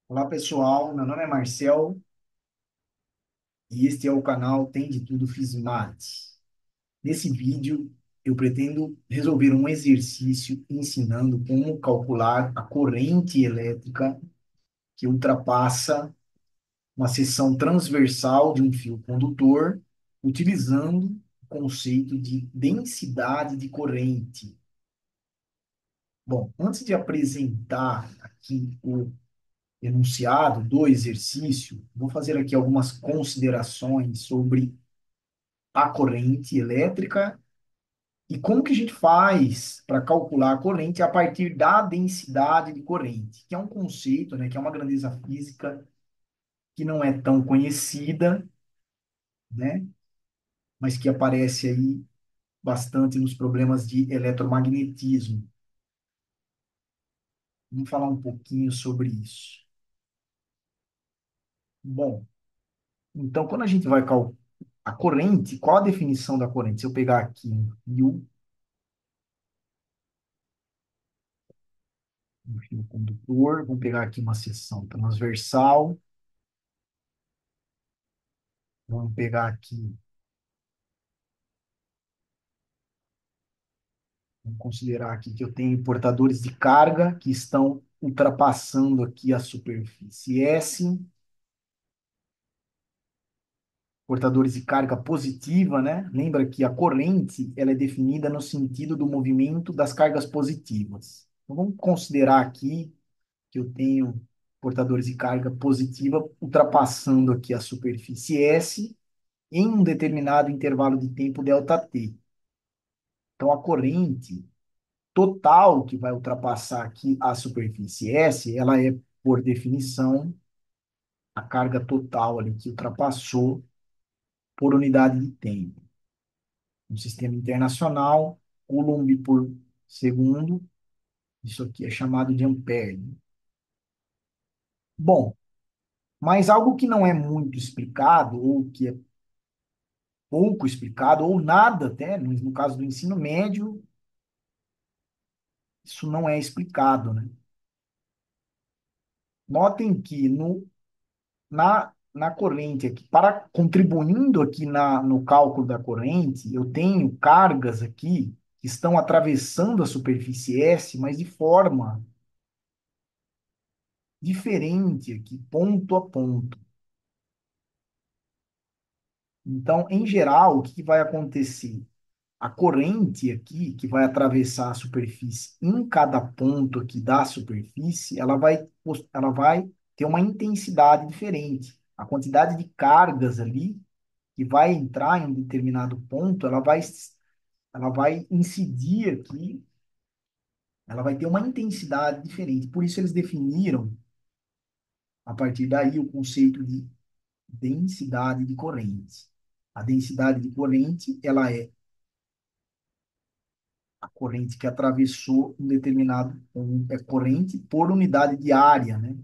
Olá pessoal, meu nome é Marcel e este é o canal Tem de Tudo Fismate. Nesse vídeo eu pretendo resolver um exercício ensinando como calcular a corrente elétrica que ultrapassa uma seção transversal de um fio condutor utilizando o conceito de densidade de corrente. Bom, antes de apresentar aqui o enunciado do exercício, vou fazer aqui algumas considerações sobre a corrente elétrica e como que a gente faz para calcular a corrente a partir da densidade de corrente, que é um conceito, né, que é uma grandeza física que não é tão conhecida, né, mas que aparece aí bastante nos problemas de eletromagnetismo. Vamos falar um pouquinho sobre isso. Bom, então quando a gente vai calcular a corrente, qual a definição da corrente? Se eu pegar aqui um fio condutor, vamos pegar aqui uma seção transversal, vamos pegar aqui, vamos considerar aqui que eu tenho portadores de carga que estão ultrapassando aqui a superfície S, portadores de carga positiva, né? Lembra que a corrente ela é definida no sentido do movimento das cargas positivas. Então, vamos considerar aqui que eu tenho portadores de carga positiva ultrapassando aqui a superfície S em um determinado intervalo de tempo ΔT. Então, a corrente total que vai ultrapassar aqui a superfície S, ela é, por definição, a carga total ali que ultrapassou por unidade de tempo. No sistema internacional, Coulomb por segundo, isso aqui é chamado de ampere. Bom, mas algo que não é muito explicado, ou que é pouco explicado, ou nada até, no caso do ensino médio, isso não é explicado, né? Notem que na corrente aqui, para contribuindo aqui no cálculo da corrente, eu tenho cargas aqui que estão atravessando a superfície S, mas de forma diferente aqui, ponto a ponto. Então, em geral, o que vai acontecer? A corrente aqui, que vai atravessar a superfície em cada ponto aqui da superfície, ela vai ter uma intensidade diferente. A quantidade de cargas ali que vai entrar em um determinado ponto, ela vai incidir aqui, ela vai ter uma intensidade diferente. Por isso eles definiram, a partir daí, o conceito de densidade de corrente. A densidade de corrente, ela é a corrente que atravessou um determinado corrente por unidade de área, né?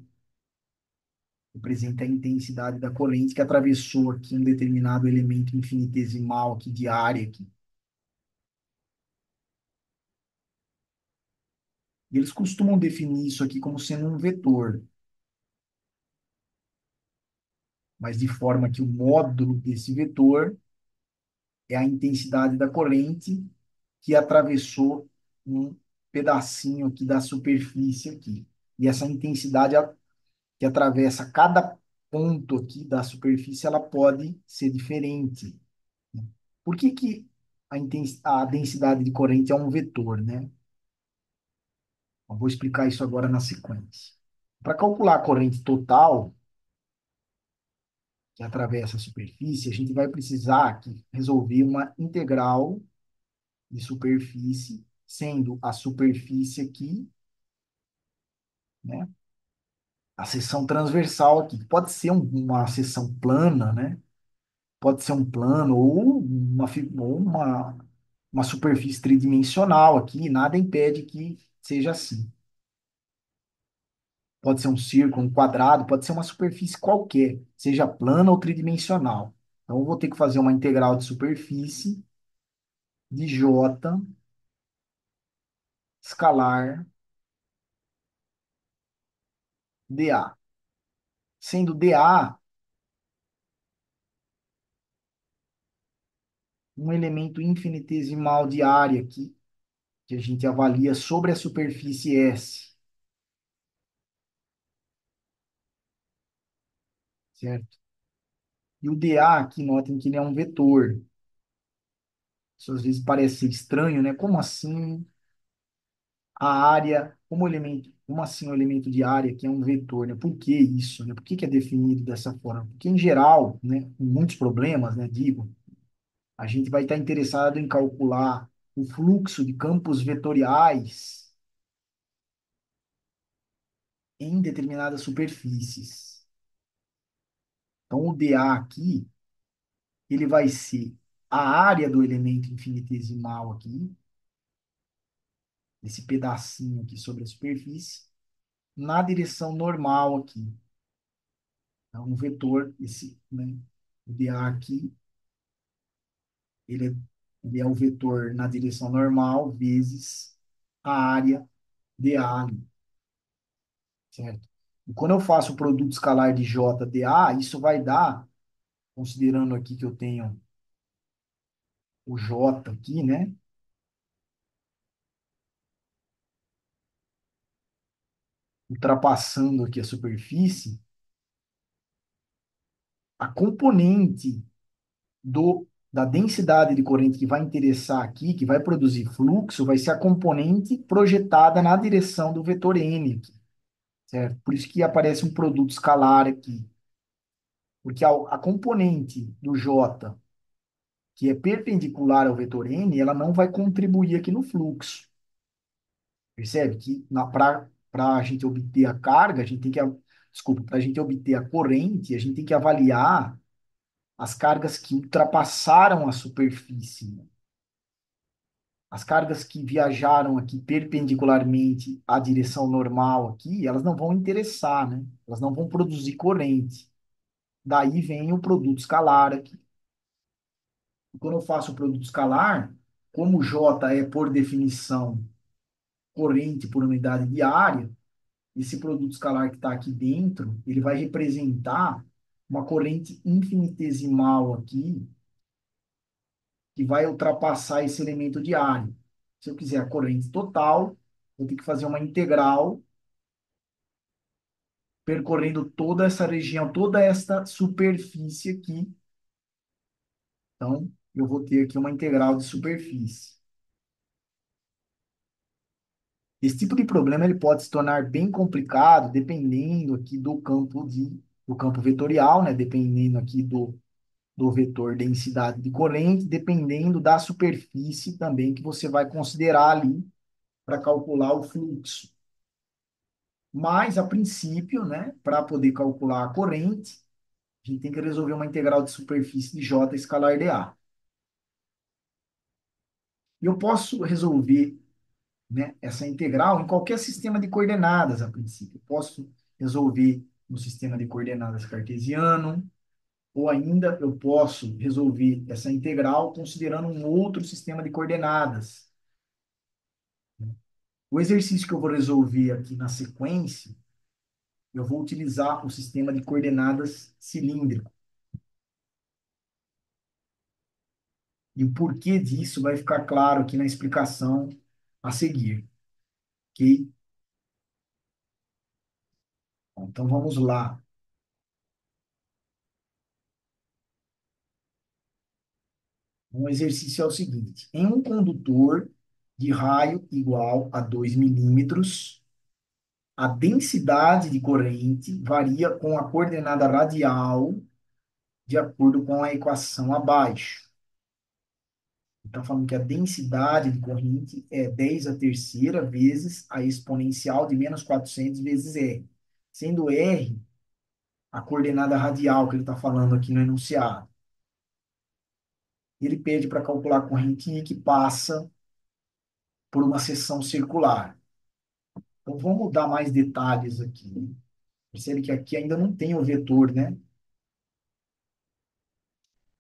Representa a intensidade da corrente que atravessou aqui um determinado elemento infinitesimal aqui de área aqui. E eles costumam definir isso aqui como sendo um vetor, mas de forma que o módulo desse vetor é a intensidade da corrente que atravessou um pedacinho aqui da superfície aqui. E essa intensidade que atravessa cada ponto aqui da superfície, ela pode ser diferente. Por que que a densidade de corrente é um vetor, né? Eu vou explicar isso agora na sequência. Para calcular a corrente total que atravessa a superfície, a gente vai precisar aqui resolver uma integral de superfície, sendo a superfície aqui, né, a seção transversal aqui. Pode ser uma seção plana, né? Pode ser um plano ou uma superfície tridimensional aqui, nada impede que seja assim. Pode ser um círculo, um quadrado, pode ser uma superfície qualquer, seja plana ou tridimensional. Então, eu vou ter que fazer uma integral de superfície de J escalar dA. sendo dA um elemento infinitesimal de área aqui, que a gente avalia sobre a superfície S, certo? E o dA aqui, notem que ele é um vetor. Isso às vezes parece ser estranho, né? Como assim a área, como assim o elemento de área que é um vetor, né? Por que isso, né? Por que que é definido dessa forma? Porque em geral, né, em muitos problemas, né, digo, a gente vai estar interessado em calcular o fluxo de campos vetoriais em determinadas superfícies. Então, o dA aqui, ele vai ser a área do elemento infinitesimal aqui, esse pedacinho aqui sobre a superfície, na direção normal aqui. É um vetor, esse, né? O dA aqui, ele é, ele é o vetor na direção normal vezes a área dA ali, certo? E quando eu faço o produto escalar de J dA, isso vai dar, considerando aqui que eu tenho o J aqui, né? Ultrapassando aqui a superfície, a componente da densidade de corrente que vai interessar aqui, que vai produzir fluxo, vai ser a componente projetada na direção do vetor n aqui, certo? Por isso que aparece um produto escalar aqui. Porque a componente do J, que é perpendicular ao vetor n, ela não vai contribuir aqui no fluxo. Percebe que para a gente obter a carga, a gente tem que, desculpa, para a gente obter a corrente, a gente tem que avaliar as cargas que ultrapassaram a superfície, né? As cargas que viajaram aqui perpendicularmente à direção normal aqui, elas não vão interessar, né? Elas não vão produzir corrente. Daí vem o produto escalar aqui. E quando eu faço o produto escalar, como J é, por definição, corrente por unidade de área, esse produto escalar que está aqui dentro, ele vai representar uma corrente infinitesimal aqui, que vai ultrapassar esse elemento de área. Se eu quiser a corrente total, eu tenho que fazer uma integral percorrendo toda essa região, toda esta superfície aqui. Então, eu vou ter aqui uma integral de superfície. Esse tipo de problema ele pode se tornar bem complicado dependendo aqui do campo vetorial, né? Dependendo aqui do vetor densidade de corrente, dependendo da superfície também que você vai considerar ali para calcular o fluxo. Mas, a princípio, né, para poder calcular a corrente, a gente tem que resolver uma integral de superfície de J escalar dA. E eu posso resolver, né, essa integral em qualquer sistema de coordenadas, a princípio. Eu posso resolver no sistema de coordenadas cartesiano, ou ainda eu posso resolver essa integral considerando um outro sistema de coordenadas. O exercício que eu vou resolver aqui na sequência, eu vou utilizar o sistema de coordenadas cilíndrico. E o porquê disso vai ficar claro aqui na explicação a seguir, ok? Então vamos lá. Um exercício é o seguinte: em um condutor de raio igual a 2 milímetros, a densidade de corrente varia com a coordenada radial de acordo com a equação abaixo. Então, falando que a densidade de corrente é 10 a terceira vezes a exponencial de menos 400 vezes R, sendo R a coordenada radial que ele está falando aqui no enunciado. Ele pede para calcular a corrente I que passa por uma seção circular. Então, vamos dar mais detalhes aqui, né? Percebe que aqui ainda não tem o vetor, né?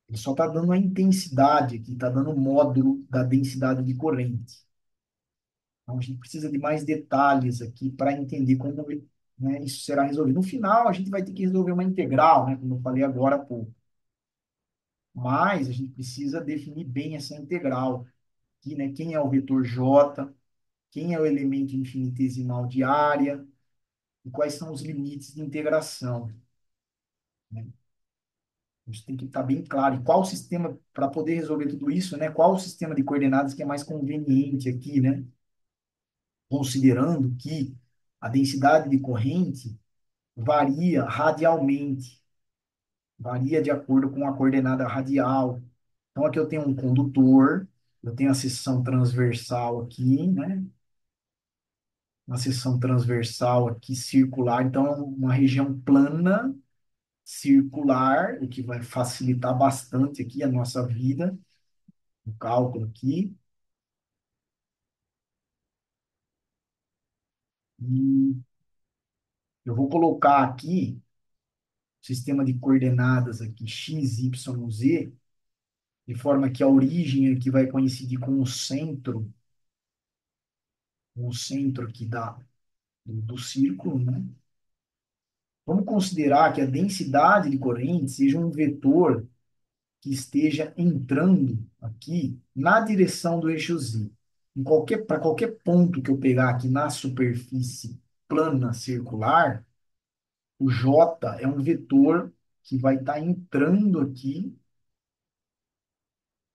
Ele só está dando a intensidade aqui, está dando o módulo da densidade de corrente. Então, a gente precisa de mais detalhes aqui para entender como né, isso será resolvido. No final, a gente vai ter que resolver uma integral, né, como eu falei agora há pouco. Mas a gente precisa definir bem essa integral aqui, né? Quem é o vetor j, quem é o elemento infinitesimal de área e quais são os limites de integração, né? Isso tem que estar bem claro. E qual o sistema, para poder resolver tudo isso, né? Qual o sistema de coordenadas que é mais conveniente aqui, né? Considerando que a densidade de corrente varia radialmente, varia de acordo com a coordenada radial. Então, aqui eu tenho um condutor, eu tenho a seção transversal aqui, né? Uma seção transversal aqui circular, então é uma região plana, circular, o que vai facilitar bastante aqui a nossa vida, o cálculo aqui. E eu vou colocar aqui o sistema de coordenadas aqui, x, y, z, de forma que a origem aqui vai coincidir com o centro aqui do círculo, né? Vamos considerar que a densidade de corrente seja um vetor que esteja entrando aqui na direção do eixo Z. Para qualquer ponto que eu pegar aqui na superfície plana circular, o J é um vetor que vai estar entrando aqui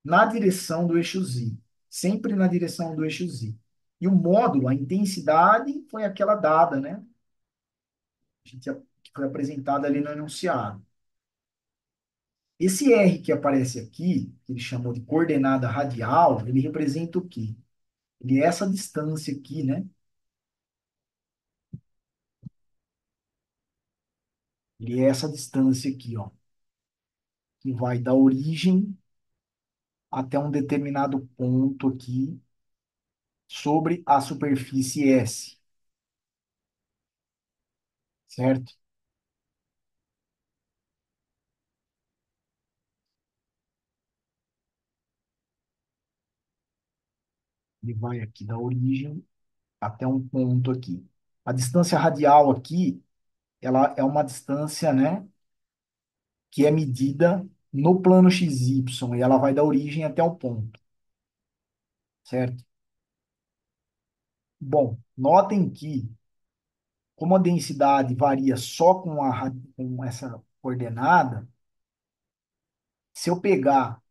na direção do eixo Z, sempre na direção do eixo Z. E o módulo, a intensidade, foi aquela dada, né? Que foi apresentada ali no enunciado. Esse R que aparece aqui, que ele chamou de coordenada radial, ele representa o quê? Ele é essa distância aqui, né? Ele é essa distância aqui, ó, que vai da origem até um determinado ponto aqui sobre a superfície S, certo? Ele vai aqui da origem até um ponto aqui. A distância radial aqui, ela é uma distância, né, que é medida no plano XY e ela vai da origem até o ponto, certo? Bom, notem que como a densidade varia só com essa coordenada, se eu pegar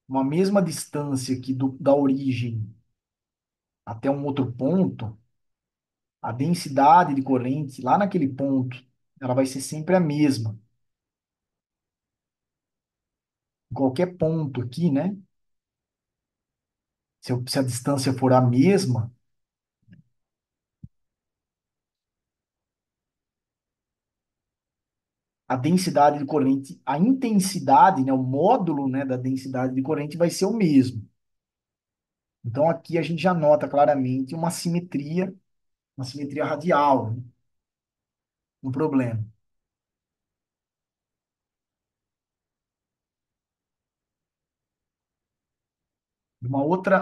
uma mesma distância aqui da origem até um outro ponto, a densidade de corrente lá naquele ponto, ela vai ser sempre a mesma. Em qualquer ponto aqui, né? Se a distância for a mesma, a densidade de corrente, a intensidade, né, o módulo, né, da densidade de corrente vai ser o mesmo. Então aqui a gente já nota claramente uma simetria radial, né, um problema.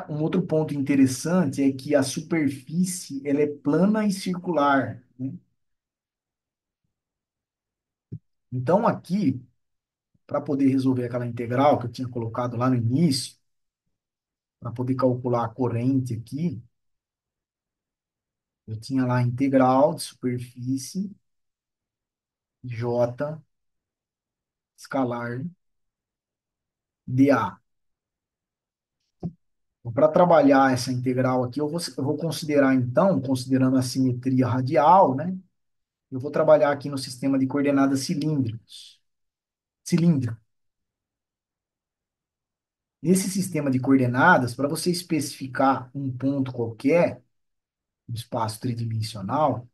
Um outro ponto interessante é que a superfície ela é plana e circular, né? Então, aqui, para poder resolver aquela integral que eu tinha colocado lá no início, para poder calcular a corrente aqui, eu tinha lá a integral de superfície J escalar dA. Então, para trabalhar essa integral aqui, eu vou considerar, então, considerando a simetria radial, né? Eu vou trabalhar aqui no sistema de coordenadas cilíndricos. Cilíndrico. Nesse sistema de coordenadas, para você especificar um ponto qualquer, no espaço tridimensional,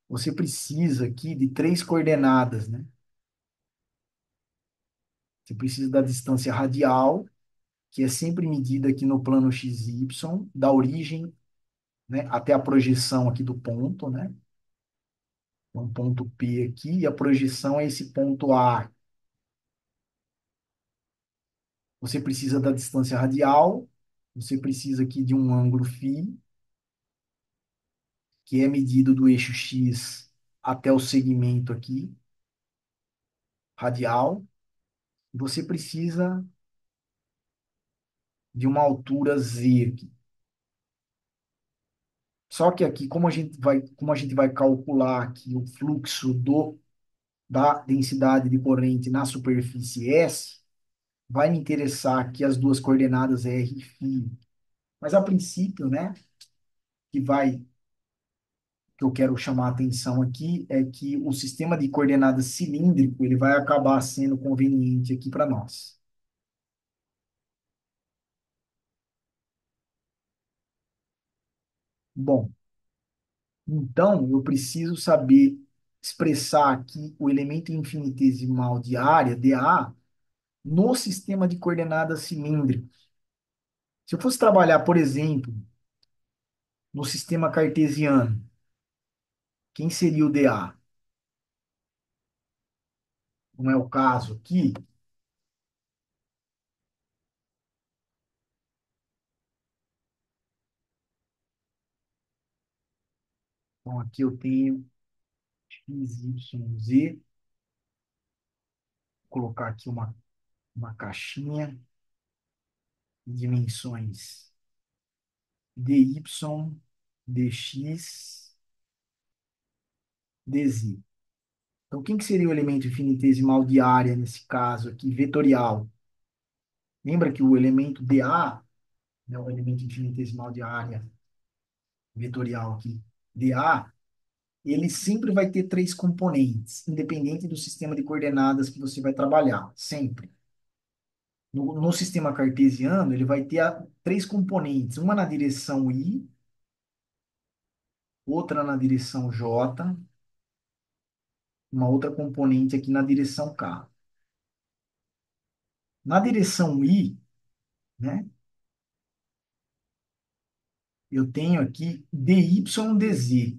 você precisa aqui de três coordenadas, né? Você precisa da distância radial, que é sempre medida aqui no plano XY, da origem, né, até a projeção aqui do ponto, né? Um ponto P aqui, e a projeção é esse ponto A. Você precisa da distância radial, você precisa aqui de um ângulo φ, que é medido do eixo X até o segmento aqui, radial. Você precisa de uma altura Z aqui. Só que aqui, como a gente vai calcular aqui o fluxo da densidade de corrente na superfície S, vai me interessar aqui as duas coordenadas R e φ. Mas a princípio, né, que vai que eu quero chamar a atenção aqui é que o sistema de coordenadas cilíndrico ele vai acabar sendo conveniente aqui para nós. Bom, então eu preciso saber expressar aqui o elemento infinitesimal de área, dA, no sistema de coordenadas cilíndrico. Se eu fosse trabalhar, por exemplo, no sistema cartesiano, quem seria o dA? Não é o caso aqui. Então, aqui eu tenho x, y, z. Vou colocar aqui uma caixinha de dimensões dy, dx, dz. Então, quem que seria o elemento infinitesimal de área nesse caso aqui, vetorial? Lembra que o elemento dA, né, o elemento infinitesimal de área vetorial aqui, dA, ele sempre vai ter três componentes, independente do sistema de coordenadas que você vai trabalhar, sempre. No sistema cartesiano, ele vai ter três componentes, uma na direção y, outra na direção j, uma outra componente aqui na direção k. Na direção y, né, eu tenho aqui dy, dz.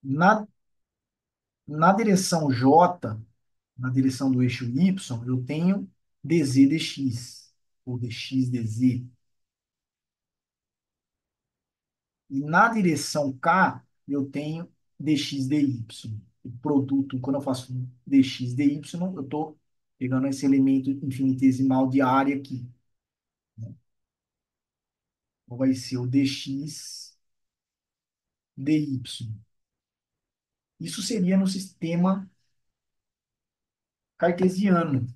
Na, na direção j, na direção do eixo y, eu tenho dz dx, ou dx dz. E na direção k, eu tenho dx dy. O produto, quando eu faço dx dy, eu estou pegando esse elemento infinitesimal de área aqui. Então, vai ser o dx dy. Isso seria no sistema cartesiano.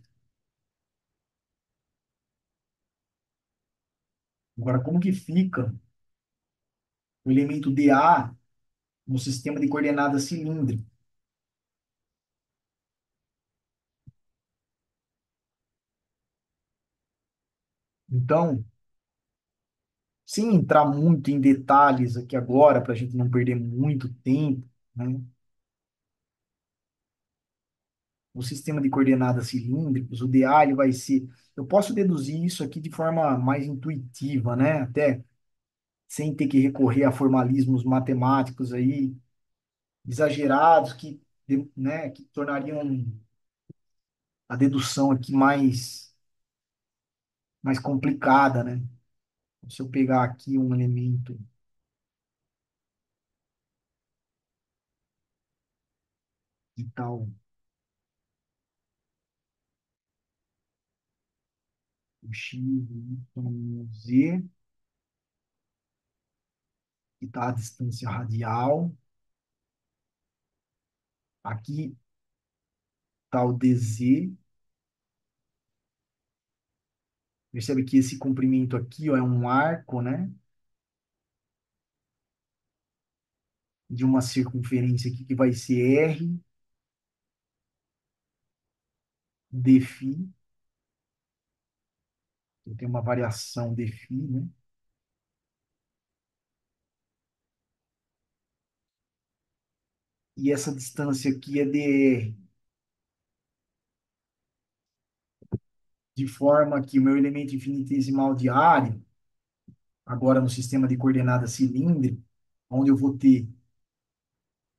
Agora, como que fica o elemento dA no sistema de coordenadas cilíndrico? Então, sem entrar muito em detalhes aqui agora, para a gente não perder muito tempo, né? O sistema de coordenadas cilíndricos, o dA, ele vai ser. Eu posso deduzir isso aqui de forma mais intuitiva, né? Até sem ter que recorrer a formalismos matemáticos aí exagerados né, que tornariam a dedução aqui mais complicada, né? Se eu pegar aqui um elemento e tal, o x, o y, z, que está a distância radial. Aqui está o dz. Percebe que esse comprimento aqui, ó, é um arco, né? De uma circunferência aqui que vai ser r dφ. Então, tem uma variação dφ, né? E essa distância aqui é dr. De forma que o meu elemento infinitesimal de área, agora no sistema de coordenadas cilíndrico, onde eu vou ter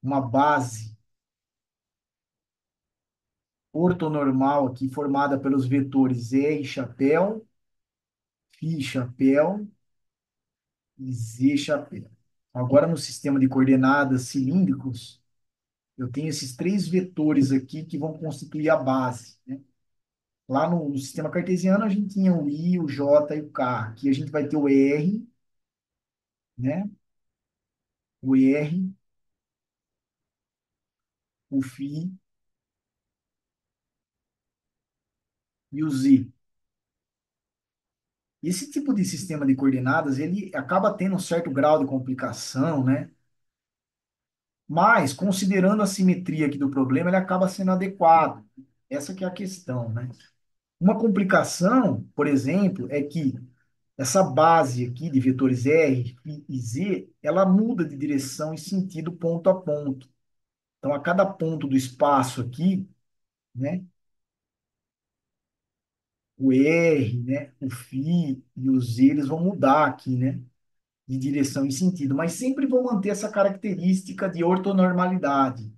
uma base ortonormal aqui formada pelos vetores R chapéu, φ chapéu e Z chapéu. Agora, no sistema de coordenadas cilíndricos, eu tenho esses três vetores aqui que vão constituir a base, né? Lá no sistema cartesiano, a gente tinha o I, o J e o K. Aqui a gente vai ter o R, né? O R, o Φ e o Z. Esse tipo de sistema de coordenadas, ele acaba tendo um certo grau de complicação, né? Mas, considerando a simetria aqui do problema, ele acaba sendo adequado. Essa que é a questão, né? Uma complicação, por exemplo, é que essa base aqui de vetores R, Φ e Z, ela muda de direção e sentido ponto a ponto. Então, a cada ponto do espaço aqui, né, o R, né, o φ e o Z, eles vão mudar aqui, né, de direção e sentido, mas sempre vão manter essa característica de ortonormalidade,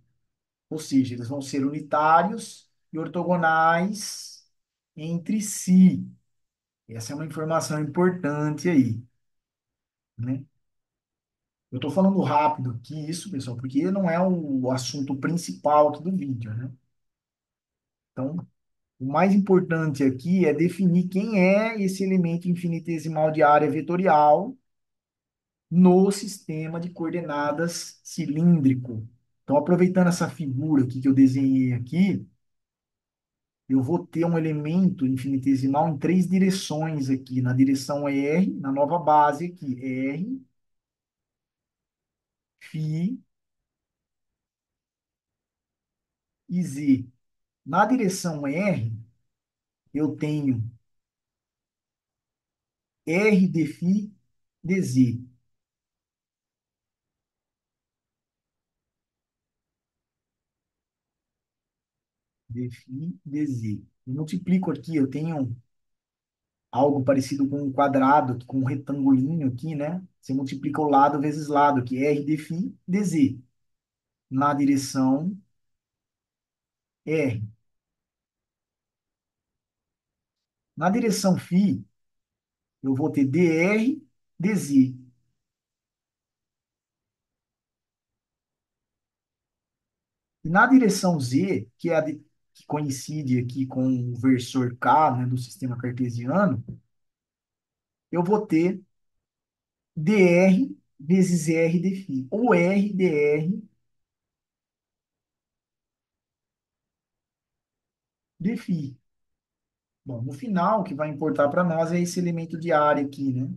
ou seja, eles vão ser unitários e ortogonais entre si. Essa é uma informação importante aí, né? Eu estou falando rápido aqui isso, pessoal, porque não é o assunto principal aqui do vídeo, né? Então, o mais importante aqui é definir quem é esse elemento infinitesimal de área vetorial no sistema de coordenadas cilíndrico. Então, aproveitando essa figura aqui que eu desenhei aqui, eu vou ter um elemento infinitesimal em três direções aqui, na direção R, na nova base aqui, R, φ e Z. Na direção R, eu tenho R de φ de Z. De φ de Z. Eu multiplico aqui, eu tenho algo parecido com um quadrado, com um retangulinho aqui, né? Você multiplica o lado vezes lado, que é R de φ de Z, na direção R. Na direção φ, eu vou ter dr de Z. E na direção Z, que é que coincide aqui com o versor K, né, do sistema cartesiano, eu vou ter dr vezes R de φ, ou R dr de φ. Bom, no final, o que vai importar para nós é esse elemento de área aqui, né?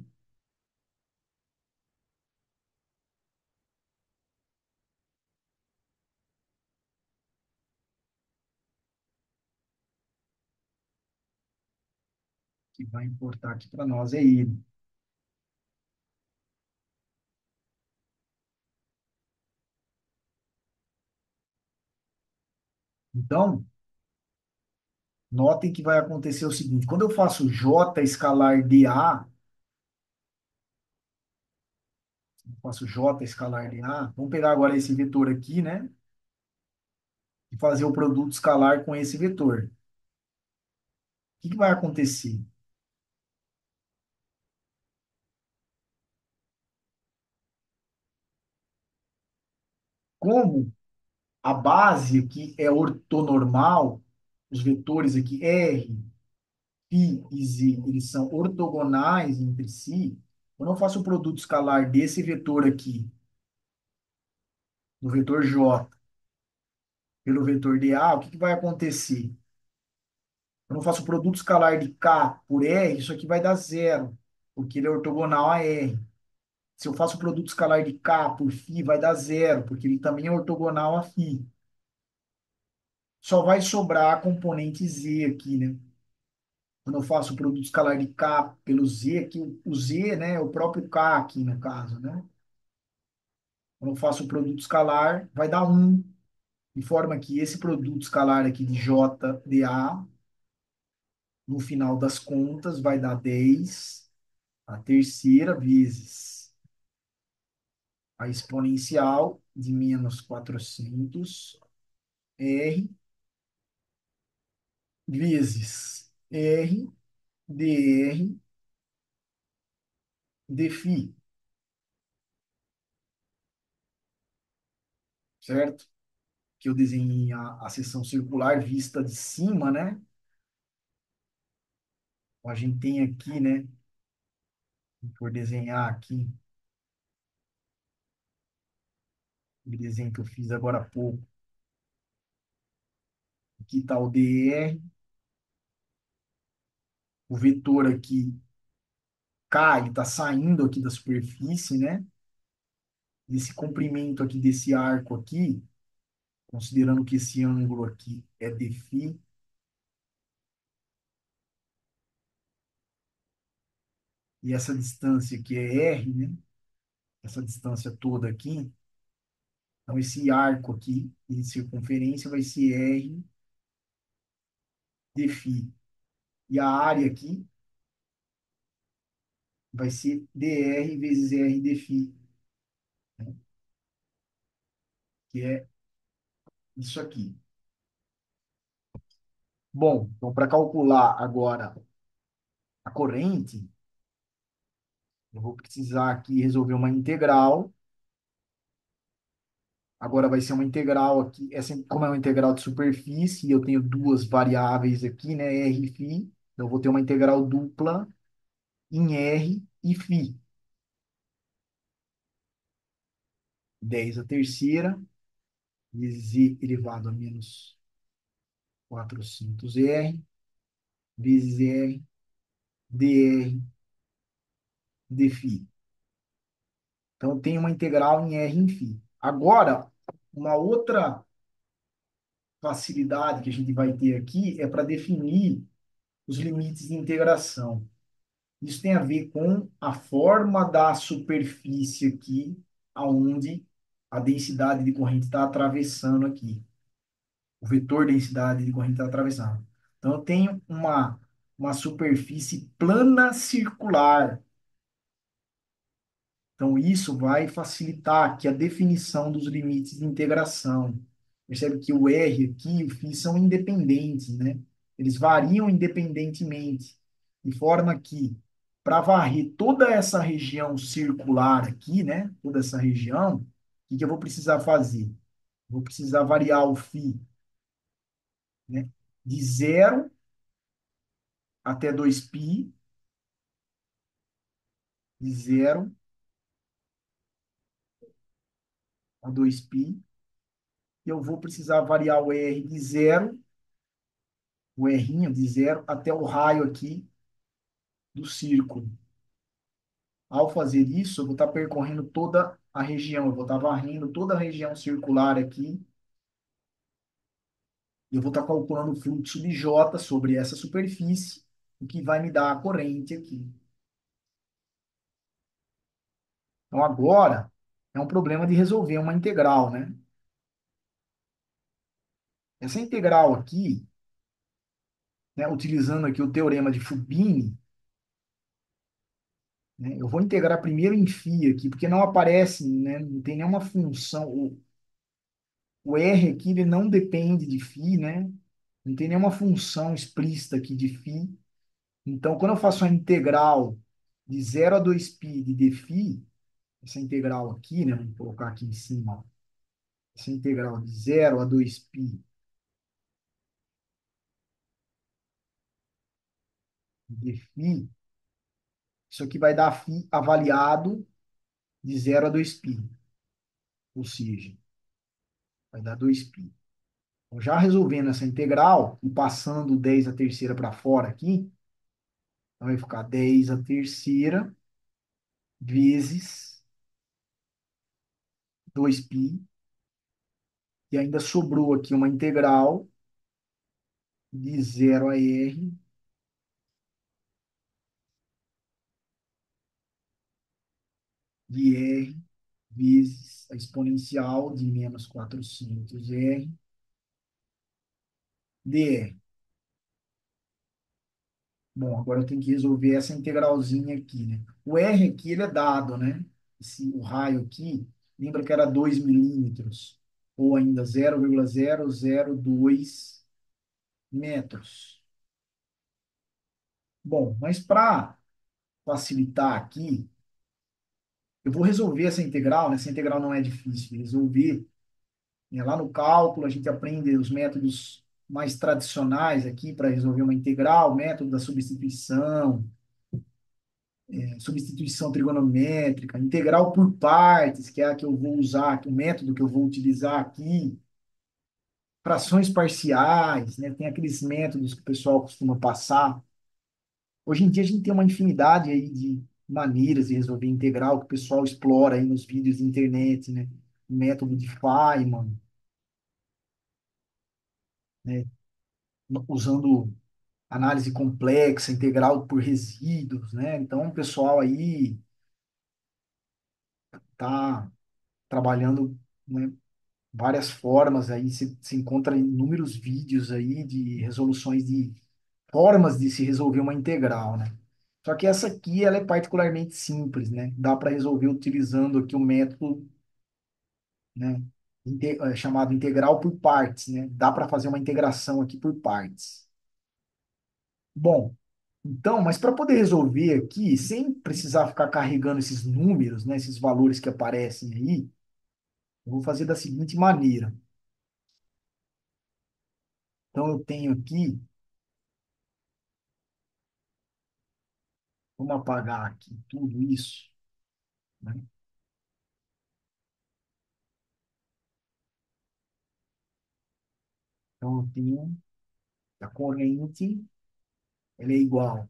Que vai importar aqui para nós é ele. Então, notem que vai acontecer o seguinte: quando eu faço J escalar dA, eu faço J escalar dA, vamos pegar agora esse vetor aqui, né? E fazer o produto escalar com esse vetor. O que que vai acontecer? Como a base aqui é ortonormal, os vetores aqui R, φ e Z, eles são ortogonais entre si, quando eu faço o produto escalar desse vetor aqui, do vetor J, pelo vetor dA, o que que vai acontecer? Eu não faço produto escalar de K por R, isso aqui vai dar zero, porque ele é ortogonal a R. Se eu faço produto escalar de K por φ, vai dar zero, porque ele também é ortogonal a φ. Só vai sobrar a componente Z aqui, né? Quando eu faço o produto escalar de K pelo Z, aqui o Z, né, é o próprio K aqui no caso, né? Quando eu faço o produto escalar, vai dar um, de forma que esse produto escalar aqui de J dA, no final das contas, vai dar 10 a terceira vezes a exponencial de menos 400 R vezes R dr de φ. certo? Que eu desenhei a seção circular vista de cima, né? Então, a gente tem aqui, né? Por desenhar aqui, o desenho que eu fiz agora há pouco. Aqui está o DR, o vetor aqui K, ele está saindo aqui da superfície, né? Esse comprimento aqui desse arco aqui, considerando que esse ângulo aqui é dφ, e essa distância aqui é r, né? Essa distância toda aqui, então esse arco aqui de circunferência vai ser r dφ. E a área aqui vai ser dr vezes r dφ, né? Que é isso aqui. Bom, então para calcular agora a corrente, eu vou precisar aqui resolver uma integral. Agora vai ser uma integral aqui. Essa, como é uma integral de superfície, eu tenho duas variáveis aqui, né? R e φ. Então, eu vou ter uma integral dupla em R e φ. 10 a terceira vezes e elevado a menos 400R vezes R dr dφ. Então, eu tenho uma integral em R e φ. Agora, uma outra facilidade que a gente vai ter aqui é para definir os limites de integração. Isso tem a ver com a forma da superfície aqui, aonde a densidade de corrente está atravessando aqui. O vetor densidade de corrente está atravessando. Então, eu tenho uma superfície plana circular. Então, isso vai facilitar aqui a definição dos limites de integração. Percebe que o R aqui e o φ são independentes, né? Eles variam independentemente, de forma que, para varrer toda essa região circular aqui, né? Toda essa região, o que que eu vou precisar fazer? Vou precisar variar o φ, né? De 0 até 2π, de 0 a 2π, e eu vou precisar variar o R de 0, o R de 0 até o raio aqui do círculo. Ao fazer isso, eu vou estar percorrendo toda a região, eu vou estar varrendo toda a região circular aqui, e eu vou estar calculando o fluxo de J sobre essa superfície, o que vai me dar a corrente aqui. Então, agora, é um problema de resolver uma integral, né? Essa integral aqui, né, utilizando aqui o teorema de Fubini, né, eu vou integrar primeiro em φ aqui, porque não aparece, né, não tem nenhuma função. O R aqui ele não depende de φ, né? Não tem nenhuma função explícita aqui de φ. Então, quando eu faço a integral de 0 a 2π de dφ, essa integral aqui, né? Vamos colocar aqui em cima, ó, essa integral de 0 a 2π de dφ, isso aqui vai dar φ avaliado de 0 a 2π, ou seja, vai dar 2π. Então, já resolvendo essa integral e passando o 10 a terceira para fora aqui, então vai ficar 10 a terceira vezes 2π, e ainda sobrou aqui uma integral de 0 a R de R vezes a exponencial de menos 400R dr. Bom, agora eu tenho que resolver essa integralzinha aqui, né? O R aqui, ele é dado, né? O raio aqui, lembra que era 2 milímetros, ou ainda 0,002 metros. Bom, mas para facilitar aqui, eu vou resolver essa integral, né? Essa integral não é difícil de resolver, Lá no cálculo, a gente aprende os métodos mais tradicionais aqui para resolver uma integral, o método da substituição, substituição trigonométrica, integral por partes, que é a que eu vou usar, que é o método que eu vou utilizar aqui, frações parciais, né? Tem aqueles métodos que o pessoal costuma passar. Hoje em dia a gente tem uma infinidade aí de maneiras de resolver integral que o pessoal explora aí nos vídeos de internet, né? O método de Feynman, né? Usando análise complexa, integral por resíduos, né? Então o pessoal aí tá trabalhando, né, várias formas aí, se encontra inúmeros vídeos aí de resoluções de formas de se resolver uma integral, né? Só que essa aqui, ela é particularmente simples, né? Dá para resolver utilizando aqui o método, né, chamado integral por partes, né? Dá para fazer uma integração aqui por partes. Bom, então, mas para poder resolver aqui, sem precisar ficar carregando esses números, né, esses valores que aparecem aí, eu vou fazer da seguinte maneira. Então, eu tenho aqui, vamos apagar aqui tudo isso, né? Então, eu tenho a corrente, ela é igual a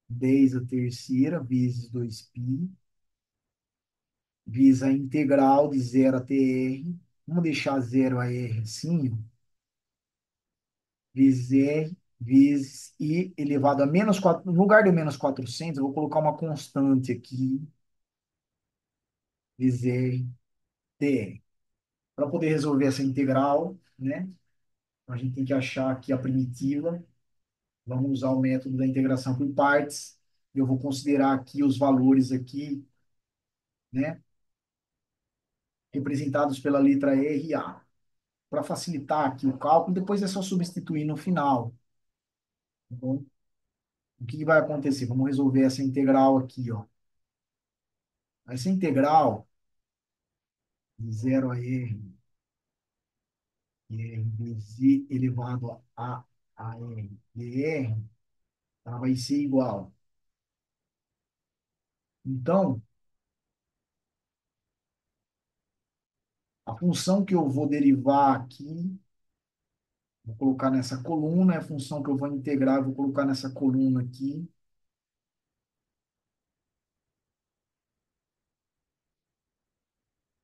10 a terceira vezes 2π, vezes a integral de 0 até r. Vamos deixar 0 a r assim, ó, vezes r, vezes e elevado a menos 4. No lugar do menos 400, eu vou colocar uma constante aqui, vezes r dr. Para poder resolver essa integral, né, a gente tem que achar aqui a primitiva. Vamos usar o método da integração por partes. Eu vou considerar aqui os valores aqui, né, representados pela letra R e A. Para facilitar aqui o cálculo, depois é só substituir no final. Tá bom? O que vai acontecer? Vamos resolver essa integral aqui, ó. Essa integral de 0 a R, e R vezes I elevado a R dr, ela vai ser igual. Então, a função que eu vou derivar aqui, vou colocar nessa coluna, é a função que eu vou integrar, vou colocar nessa coluna aqui.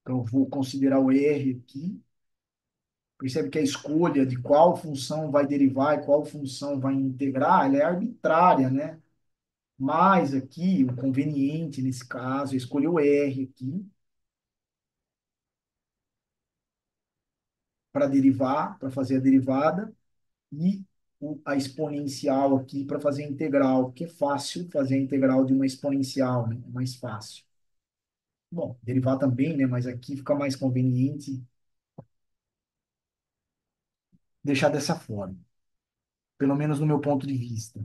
Então, eu vou considerar o R aqui. Percebe que a escolha de qual função vai derivar e qual função vai integrar, ela é arbitrária, né? Mas aqui, o conveniente nesse caso é escolher o R aqui para derivar, para fazer a derivada, e a exponencial aqui para fazer a integral, porque é fácil fazer a integral de uma exponencial, né? É mais fácil. Bom, derivar também, né? Mas aqui fica mais conveniente deixar dessa forma, pelo menos no meu ponto de vista.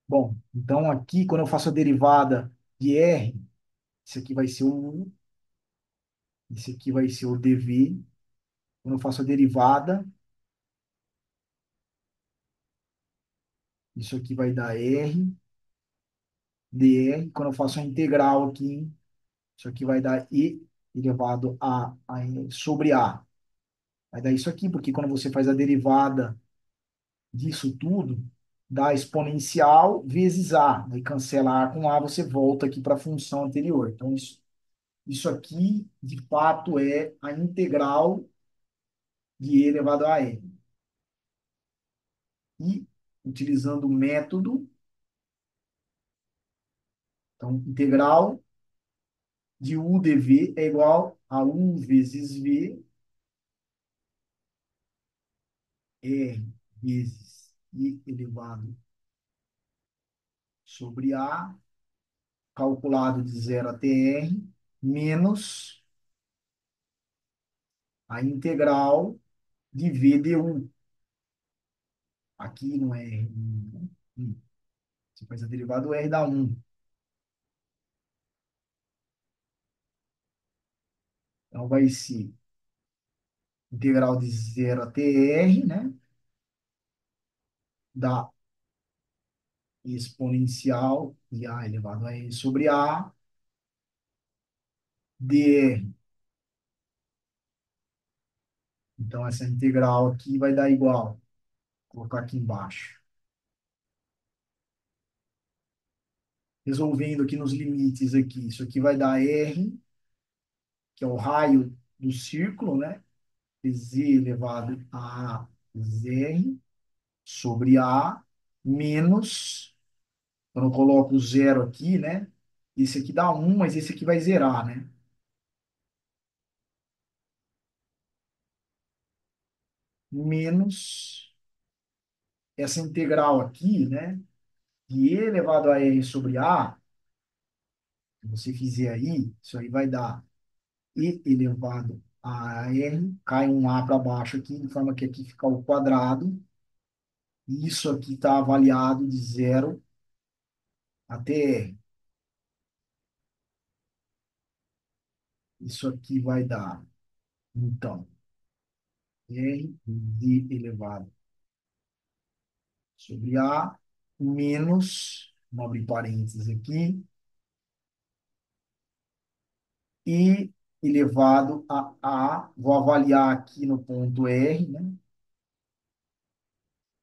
Bom, então aqui, quando eu faço a derivada de R, esse aqui vai ser o U, esse aqui vai ser o dV. Quando eu faço a derivada, isso aqui vai dar R, dr. Quando eu faço a integral aqui, isso aqui vai dar E elevado a E sobre A. Vai dar isso aqui, porque quando você faz a derivada disso tudo, dá exponencial vezes A. Aí cancela A com A, você volta aqui para a função anterior. Então, isso aqui, de fato, é a integral de E elevado a N. E, utilizando o método, então, integral de U dV é igual a U vezes V, R vezes I elevado sobre A, calculado de 0 até R, menos a integral de V du. Aqui no R, você faz a derivada do R dá 1. Então, vai ser integral de zero até r, né? Da exponencial de a elevado a e sobre a dr. Então, essa integral aqui vai dar igual. Vou colocar aqui embaixo. Resolvendo aqui nos limites aqui. Isso aqui vai dar r, que é o raio do círculo, né? Z elevado a zr sobre a menos, quando eu coloco o zero aqui, né? Esse aqui dá um, mas esse aqui vai zerar, né? Menos essa integral aqui, né? De e elevado a r sobre a, se você fizer aí, isso aí vai dar e elevado a r, cai um a para baixo aqui, de forma que aqui fica o quadrado, e isso aqui está avaliado de zero até r. Isso aqui vai dar, então, r de elevado sobre a menos, vamos abrir parênteses aqui, e elevado a, vou avaliar aqui no ponto R, né,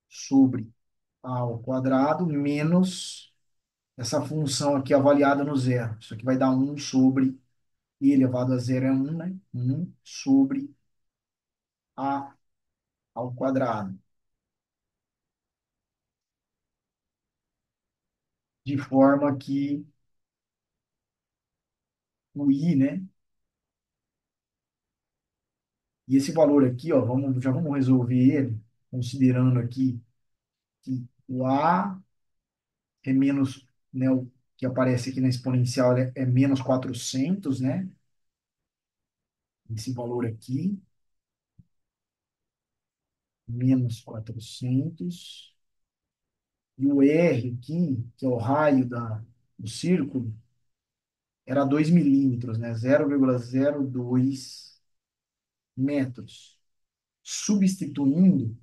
sobre a ao quadrado, menos essa função aqui avaliada no zero. Isso aqui vai dar um sobre i elevado a zero é um, né? Um sobre a ao quadrado. De forma que o i, né? E esse valor aqui, ó, já vamos resolver ele, considerando aqui que o a é menos, né, o que aparece aqui na exponencial é menos 400, né? Esse valor aqui, menos 400. E o R aqui, que é o raio do círculo, era 2 milímetros, né? 0,02 metros. Substituindo,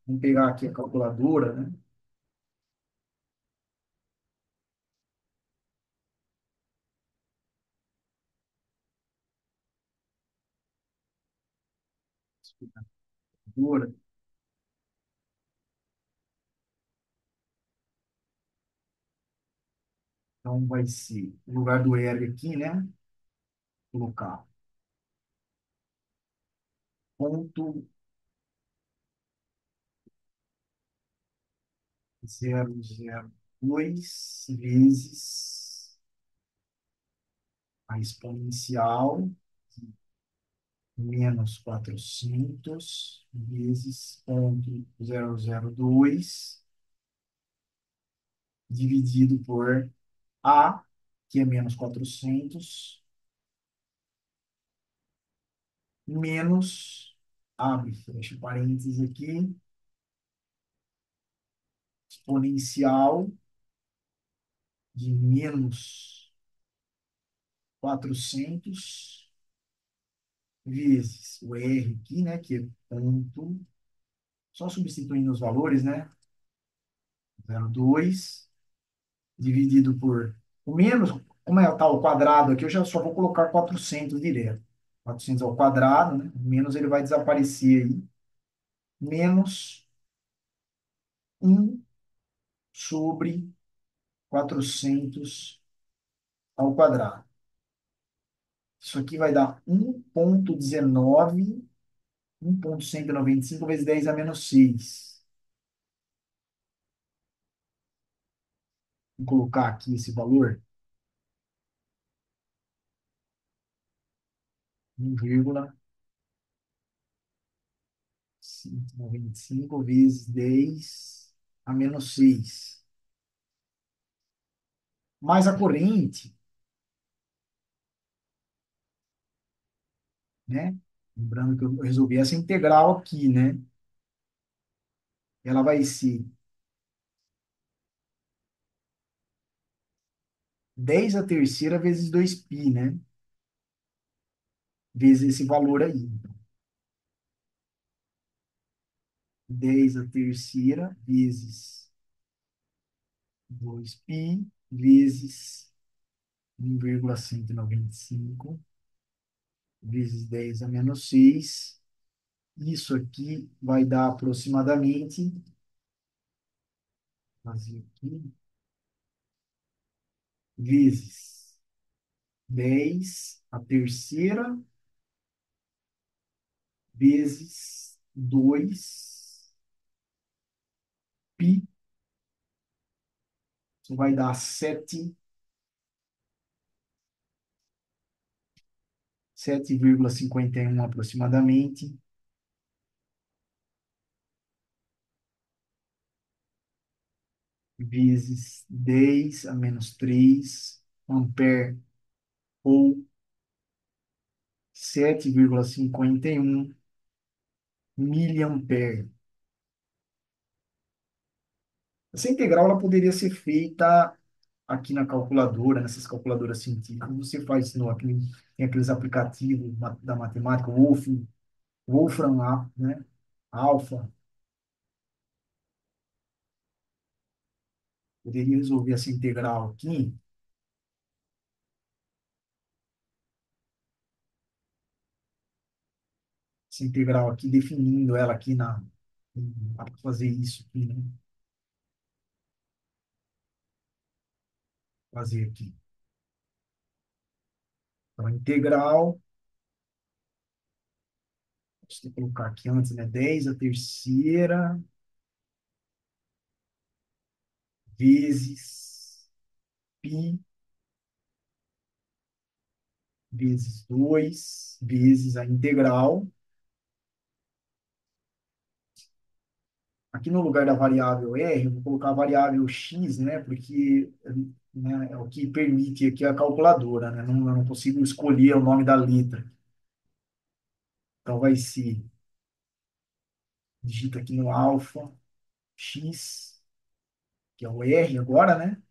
vamos pegar aqui a calculadora, né? Calculadora. Então, vai ser, no lugar do R aqui, né? Colocar ponto 0,02 vezes a exponencial menos 400 vezes ponto 0,02 dividido por A, que é menos 400 menos, abre, fecha parênteses aqui, exponencial de menos 400 vezes o R aqui, né, que é ponto, só substituindo os valores, né, 0,2 dividido por, o menos, como é tal o quadrado aqui, eu já só vou colocar 400 direto. 400 ao quadrado, né, menos ele vai desaparecer aí, menos um sobre 400 ao quadrado. Isso aqui vai dar 1,19, 1,195 vezes 10 a menos 6. Vou colocar aqui esse valor, 1,195 vezes 10 a menos 6. Mais a corrente, né? Lembrando que eu resolvi essa integral aqui, né? Ela vai ser 10 a terceira vezes 2π, né? Vezes esse valor aí. 10 a terceira vezes 2π vezes 1,195 vezes 10 a menos 6. Isso aqui vai dar aproximadamente, fazer aqui, vezes 10 a terceira vezes 2π. Isso vai dar 7,51 aproximadamente, vezes 10 a menos 3 ampere, ou 7,51 miliampere. Essa integral ela poderia ser feita aqui na calculadora, nessas calculadoras científicas. Você faz tem aqueles aplicativos da matemática, Wolfram, né? Alpha. Poderia resolver essa integral aqui, definindo ela aqui para fazer isso aqui, né? Fazer aqui. Então, a integral, deixa eu colocar aqui antes, né? 10 a terceira vezes π vezes 2 vezes a integral. Aqui no lugar da variável r, eu vou colocar a variável x, né? Porque, né, é o que permite aqui a calculadora, né? Não, eu não consigo escolher o nome da letra. Então, vai ser, digita aqui no alfa, x, que é o r agora, né?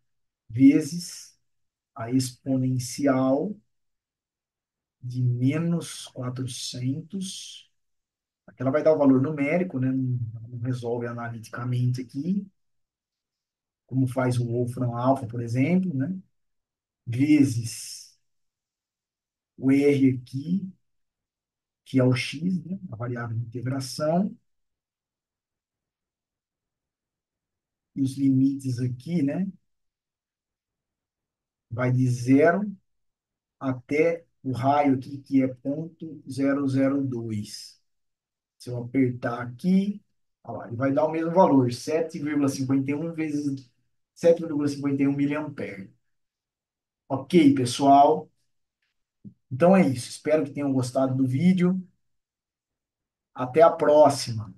Vezes a exponencial de menos 400. Aqui ela vai dar o valor numérico, né? Não resolve analiticamente aqui, como faz o Wolfram Alpha, por exemplo, né? Vezes o R aqui, que é o x, né? A variável de integração, e os limites aqui, né? Vai de zero até o raio aqui, que é 0,002. Se eu apertar aqui, olha lá, ele vai dar o mesmo valor, 7,51 vezes 7,51 miliampere. Ok, pessoal? Então é isso. Espero que tenham gostado do vídeo. Até a próxima.